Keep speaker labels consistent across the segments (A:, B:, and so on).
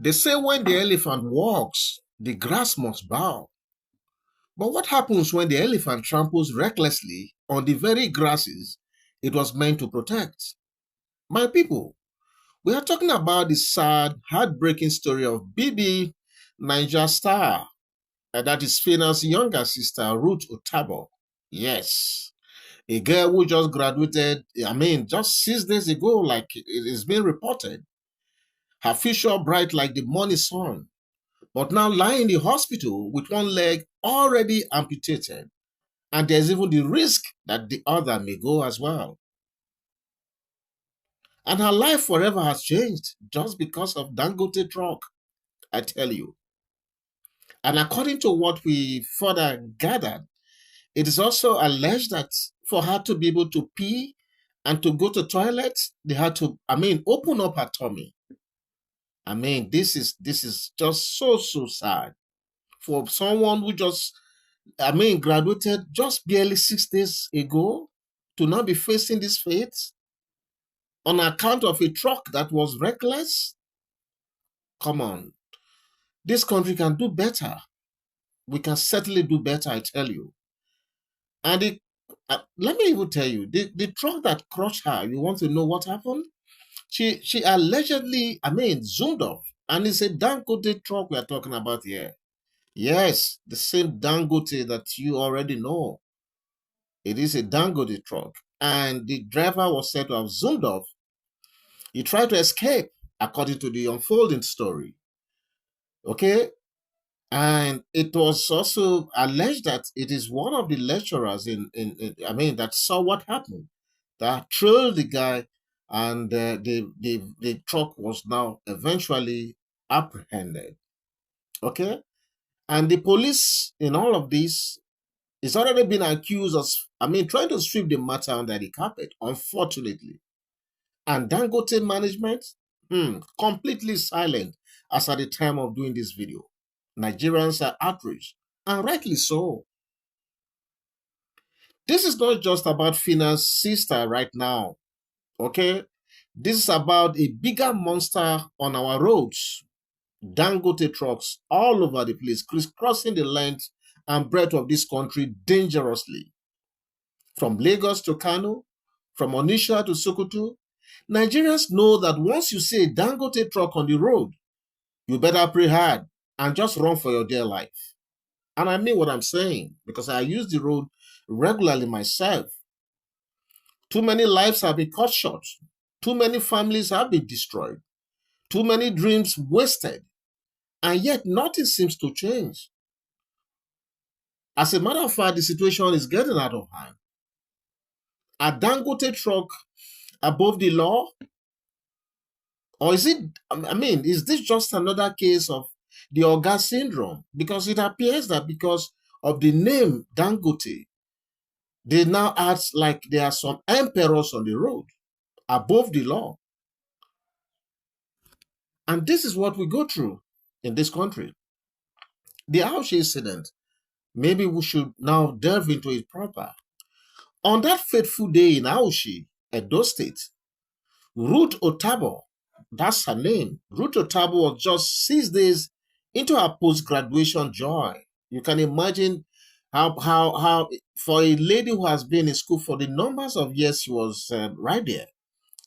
A: They say when the elephant walks, the grass must bow. But what happens when the elephant tramples recklessly on the very grasses it was meant to protect? My people, we are talking about the sad, heartbreaking story of BBNaija star, that is Phyna's younger sister, Ruth Otabo. Yes, a girl who just graduated, just 6 days ago, like it is being reported. Her future bright like the morning sun, but now lying in the hospital with one leg already amputated. And there's even the risk that the other may go as well. And her life forever has changed just because of Dangote truck, I tell you. And according to what we further gathered, it is also alleged that for her to be able to pee and to go to toilet, they had to, open up her tummy. This is just so sad for someone who just, graduated just barely 6 days ago to now be facing this fate on account of a truck that was reckless. Come on, this country can do better. We can certainly do better, I tell you. And let me even tell you, the truck that crushed her, you want to know what happened? She allegedly, zoomed off. And it's a Dangote truck we are talking about here. Yes, the same Dangote that you already know. It is a Dangote truck. And the driver was said to have zoomed off. He tried to escape, according to the unfolding story. Okay? And it was also alleged that it is one of the lecturers that saw what happened, that trailed the guy, and the truck was now eventually apprehended. Okay? And the police in all of this is already been accused of, trying to sweep the matter under the carpet, unfortunately. And Dangote management, completely silent as at the time of doing this video. Nigerians are outraged, and rightly so. This is not just about Phyna's sister right now, okay? This is about a bigger monster on our roads. Dangote trucks all over the place, crisscrossing the length and breadth of this country dangerously. From Lagos to Kano, from Onitsha to Sokoto, Nigerians know that once you see a Dangote truck on the road, you better pray hard and just run for your dear life. And I mean what I'm saying, because I use the road regularly myself. Too many lives have been cut short. Too many families have been destroyed. Too many dreams wasted. And yet nothing seems to change. As a matter of fact, the situation is getting out of hand. A Dangote truck above the law? Or is it, is this just another case of the Oga syndrome? Because it appears that because of the name Dangote, they now act like there are some emperors on the road above the law. And this is what we go through in this country. The Auchi incident, maybe we should now delve into it proper. On that fateful day in Auchi, Edo State, Ruth Otabo, that's her name, Ruth Otabo was just 6 days into her post-graduation joy. You can imagine how for a lady who has been in school for the numbers of years, she was right there.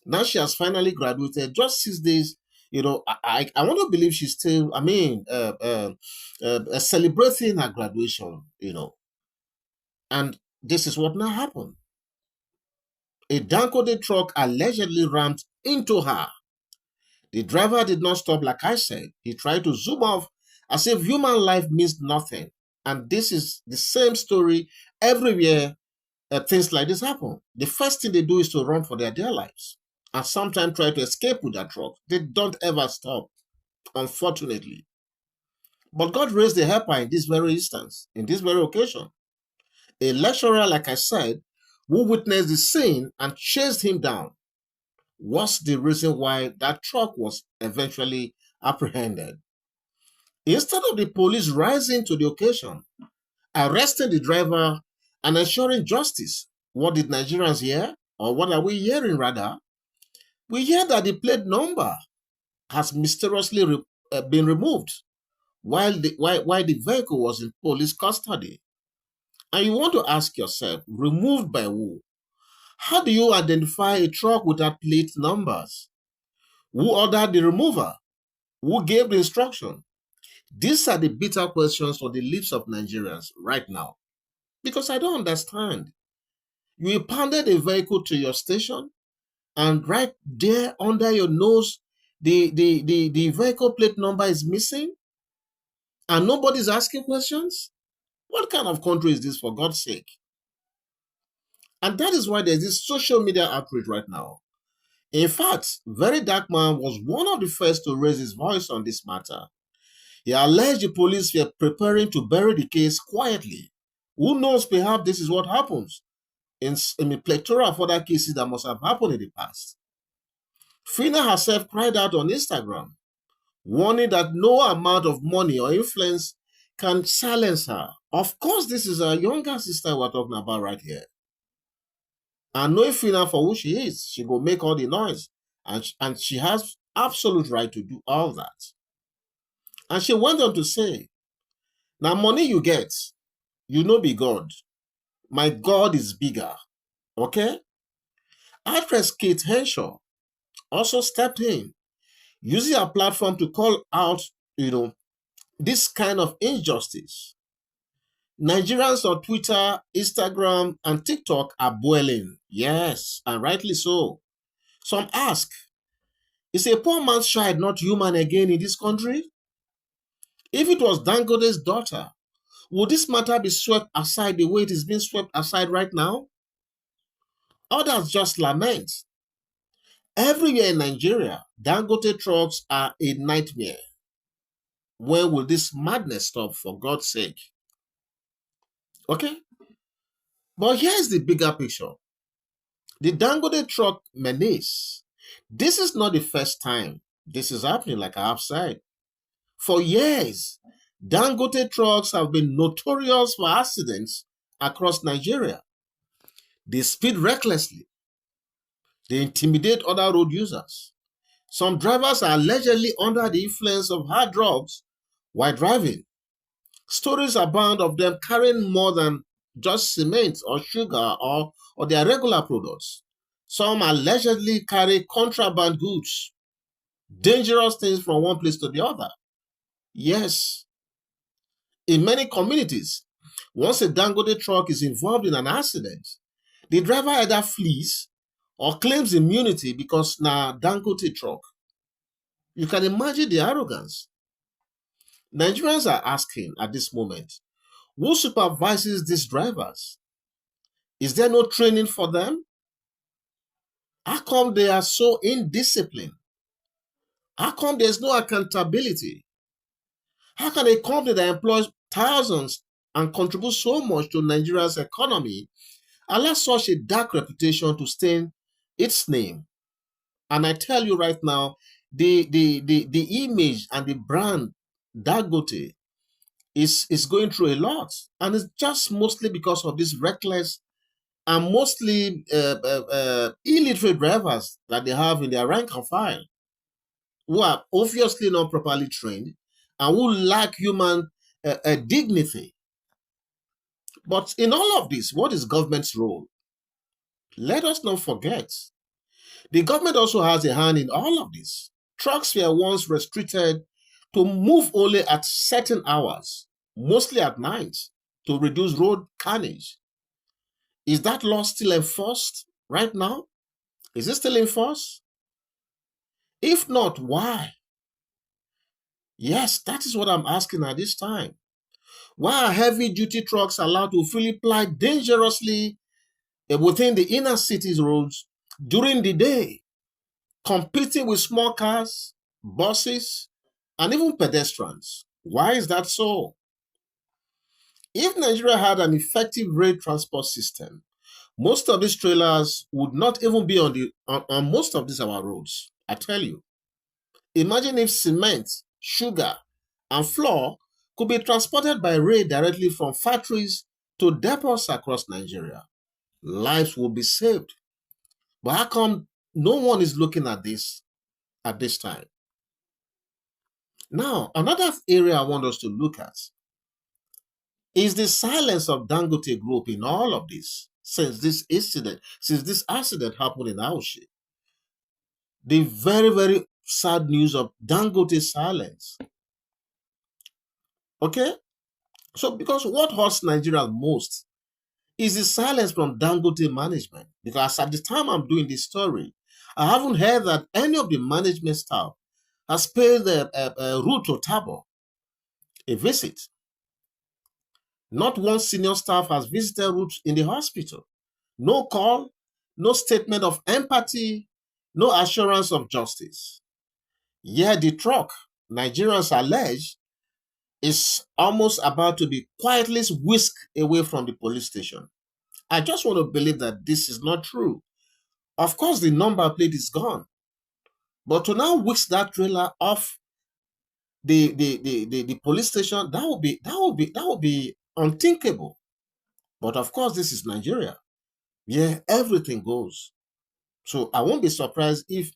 A: Now she has finally graduated, just 6 days. I want to believe she's still, celebrating her graduation, And this is what now happened. A Dangote truck allegedly rammed into her. The driver did not stop, like I said. He tried to zoom off as if human life means nothing. And this is the same story everywhere. Things like this happen. The first thing they do is to run for their dear lives. And sometimes try to escape with that truck. They don't ever stop, unfortunately. But God raised a helper in this very instance, in this very occasion. A lecturer, like I said, who witnessed the scene and chased him down. What's the reason why that truck was eventually apprehended? Instead of the police rising to the occasion, arresting the driver and ensuring justice, what did Nigerians hear? Or what are we hearing rather? We hear that the plate number has mysteriously been removed while the vehicle was in police custody. And you want to ask yourself, removed by who? How do you identify a truck without plate numbers? Who ordered the removal? Who gave the instruction? These are the bitter questions on the lips of Nigerians right now. Because I don't understand. You impounded a vehicle to your station, and right there under your nose, the vehicle plate number is missing, and nobody's asking questions? What kind of country is this, for God's sake? And that is why there's this social media outrage right now. In fact, Very Dark Man was one of the first to raise his voice on this matter. He alleged the police were preparing to bury the case quietly. Who knows, perhaps this is what happens in a plethora of other cases that must have happened in the past. Phyna herself cried out on Instagram, warning that no amount of money or influence can silence her. Of course, this is her younger sister we're talking about right here. And knowing Phyna for who she is, she will make all the noise. And she has absolute right to do all that. And she went on to say, now money you get, you know be God. My God is bigger. Okay? Actress Kate Henshaw also stepped in, using her platform to call out, this kind of injustice. Nigerians on Twitter, Instagram, and TikTok are boiling. Yes, and rightly so. Some ask, is a poor man's child not human again in this country? If it was Dangote's daughter, would this matter be swept aside the way it is being swept aside right now? Others just lament. Everywhere in Nigeria, Dangote trucks are a nightmare. When will this madness stop, for God's sake? Okay? But here's the bigger picture. The Dangote truck menace. This is not the first time this is happening, like I have said. For years, Dangote trucks have been notorious for accidents across Nigeria. They speed recklessly. They intimidate other road users. Some drivers are allegedly under the influence of hard drugs while driving. Stories abound of them carrying more than just cement or sugar or their regular products. Some allegedly carry contraband goods, dangerous things from one place to the other. Yes, in many communities, once a Dangote truck is involved in an accident, the driver either flees or claims immunity because now Dangote truck. You can imagine the arrogance. Nigerians are asking at this moment, who supervises these drivers? Is there no training for them? How come they are so indisciplined? How come there's no accountability? How can a company that employs thousands and contributes so much to Nigeria's economy allow such a dark reputation to stain its name? And I tell you right now, the image and the brand Dangote is going through a lot. And it's just mostly because of this reckless and mostly illiterate drivers that they have in their rank and file, who are obviously not properly trained and who lack human dignity. But in all of this, what is government's role? Let us not forget, the government also has a hand in all of this. Trucks were once restricted to move only at certain hours, mostly at night, to reduce road carnage. Is that law still enforced right now? Is it still enforced? If not, why? Yes, that is what I'm asking at this time. Why are heavy-duty trucks allowed to freely ply dangerously within the inner city's roads during the day, competing with small cars, buses, and even pedestrians? Why is that so? If Nigeria had an effective rail transport system, most of these trailers would not even be on most of these our roads. I tell you. Imagine if cement, sugar, and flour could be transported by rail directly from factories to depots across Nigeria. Lives would be saved. But how come no one is looking at this time? Now, another area I want us to look at is the silence of Dangote Group in all of this since this accident happened in Auchi. The very, very sad news of Dangote's silence. Okay? So, because what hurts Nigeria most is the silence from Dangote management. Because at the time I'm doing this story, I haven't heard that any of the management staff has paid Ruth or Tabo a visit. Not one senior staff has visited Ruth in the hospital. No call, no statement of empathy, no assurance of justice. Yet the truck, Nigerians allege, is almost about to be quietly whisked away from the police station. I just want to believe that this is not true. Of course, the number plate is gone. But to now whisk that trailer off the police station, that would be unthinkable. But of course, this is Nigeria. Yeah, everything goes. So I won't be surprised if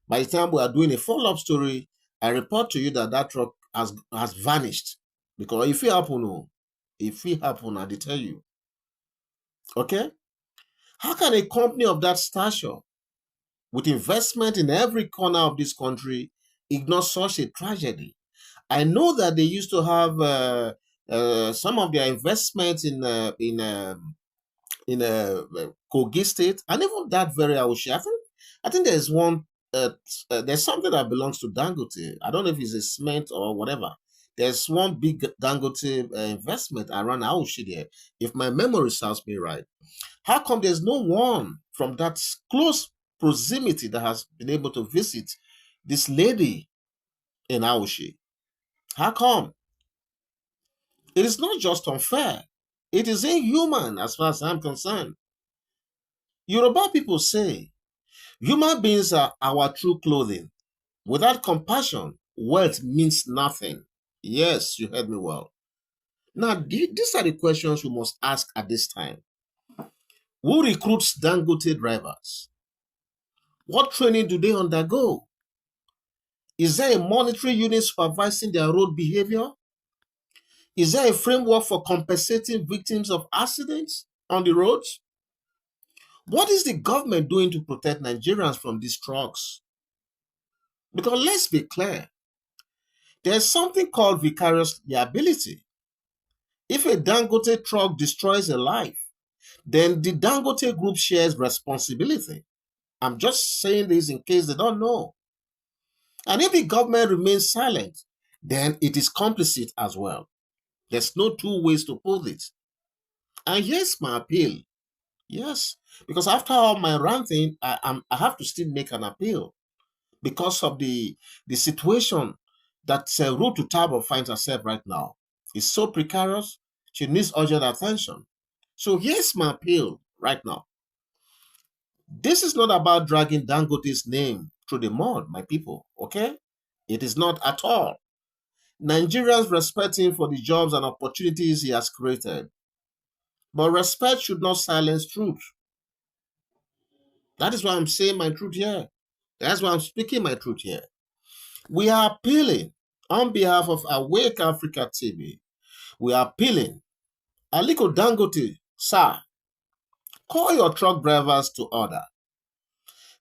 A: by the time we are doing a follow-up story, I report to you that that truck has vanished. Because if it happen, I tell you. Okay? How can a company of that stature, with investment in every corner of this country, ignore such a tragedy? I know that they used to have some of their investments in Kogi State, and even that very Auchi. I think there's one. There's something that belongs to Dangote. I don't know if it's a cement or whatever. There's one big Dangote investment around Auchi there, if my memory serves me right. How come there's no one from that close proximity that has been able to visit this lady in Auchi? How come? It is not just unfair. It is inhuman as far as I'm concerned. Yoruba people say, human beings are our true clothing. Without compassion, wealth means nothing. Yes, you heard me well. Now, these are the questions we must ask at this time. Who recruits Dangote drivers? What training do they undergo? Is there a monitoring unit supervising their road behavior? Is there a framework for compensating victims of accidents on the roads? What is the government doing to protect Nigerians from these trucks? Because let's be clear, there's something called vicarious liability. If a Dangote truck destroys a life, then the Dangote group shares responsibility. I'm just saying this in case they don't know. And if the government remains silent, then it is complicit as well. There's no two ways to put it. And here's my appeal. Yes, because after all my ranting, I have to still make an appeal because of the situation that Ruth Tabo finds herself right now. It's so precarious. She needs urgent attention. So here's my appeal right now. This is not about dragging Dangote's name through the mud, my people, okay? It is not at all. Nigerians respect him for the jobs and opportunities he has created. But respect should not silence truth. That is why I'm saying my truth here. That's why I'm speaking my truth here. We are appealing on behalf of Awake Africa TV. We are appealing. Aliko Dangote, sir, call your truck drivers to order.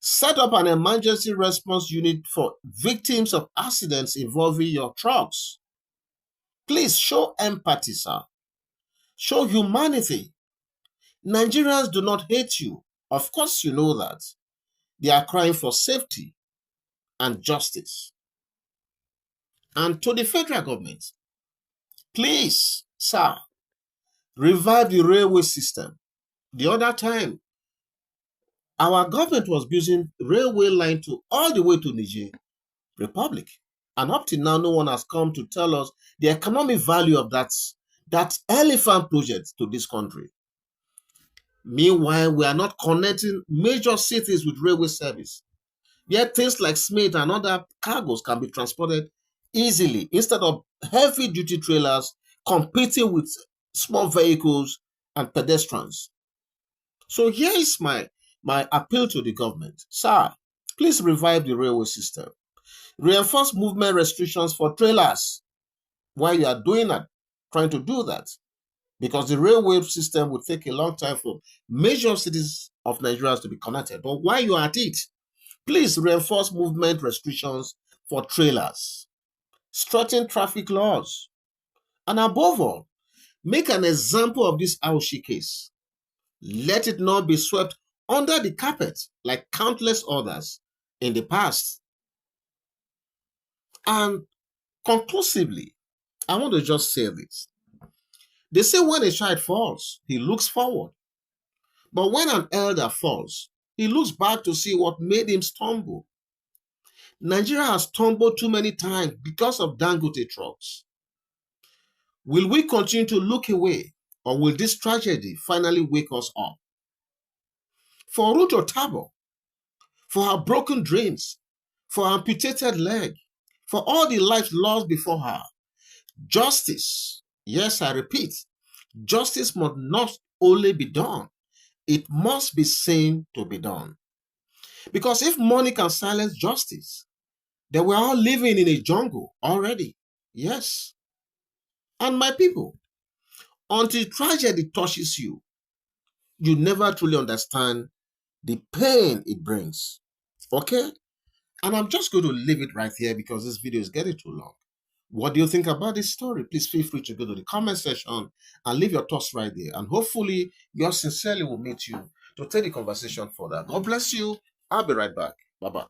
A: Set up an emergency response unit for victims of accidents involving your trucks. Please show empathy, sir. Show humanity. Nigerians do not hate you. Of course, you know that. They are crying for safety and justice. And to the federal government, please, sir, revive the railway system. The other time, our government was building railway line to all the way to Niger Republic. And up to now, no one has come to tell us the economic value of that elephant project to this country. Meanwhile, we are not connecting major cities with railway service. Yet things like cement and other cargoes can be transported easily instead of heavy-duty trailers competing with small vehicles and pedestrians. So here is my appeal to the government. Sir, please revive the railway system. Reinforce movement restrictions for trailers while you are doing that, trying to do that. Because the railway system would take a long time for major cities of Nigeria to be connected. But while you are at it, please reinforce movement restrictions for trailers, strengthen traffic laws, and above all, make an example of this Auchi case. Let it not be swept under the carpet like countless others in the past. And conclusively, I want to just say this. They say when a child falls, he looks forward. But when an elder falls, he looks back to see what made him stumble. Nigeria has stumbled too many times because of Dangote trucks. Will we continue to look away, or will this tragedy finally wake us up? For Ruth for her broken dreams, for her amputated leg, for all the lives lost before her, justice, yes, I repeat, justice must not only be done, it must be seen to be done. Because if money can silence justice, then we're all living in a jungle already. Yes. And my people, until tragedy touches you, you never truly understand the pain it brings. Okay? And I'm just going to leave it right here because this video is getting too long. What do you think about this story? Please feel free to go to the comment section and leave your thoughts right there. And hopefully, yours sincerely will meet you to take the conversation further. God bless you. I'll be right back. Bye-bye.